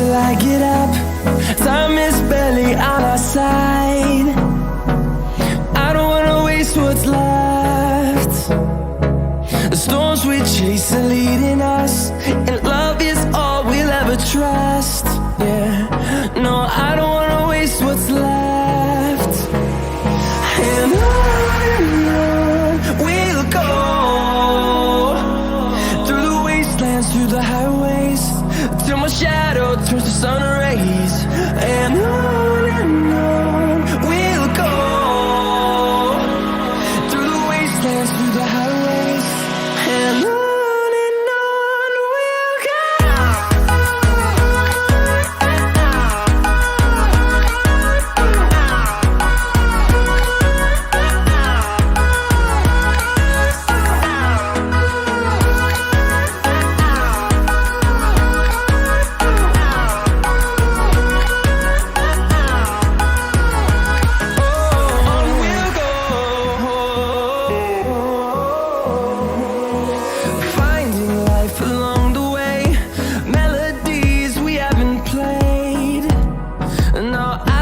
till I get up. Time is barely on our side. I don't wanna waste what's left. The storms we chase are leading us, and love is all we'll ever trust. Yeah, no, I don't wanna waste what's left. And on we'll go, through the wastelands, through the highways, till my shadow turns to sun rays. And on we'll go, through the wastelands, through the highways, and on we'll go. Finding life along the way, melodies we haven't played. No, I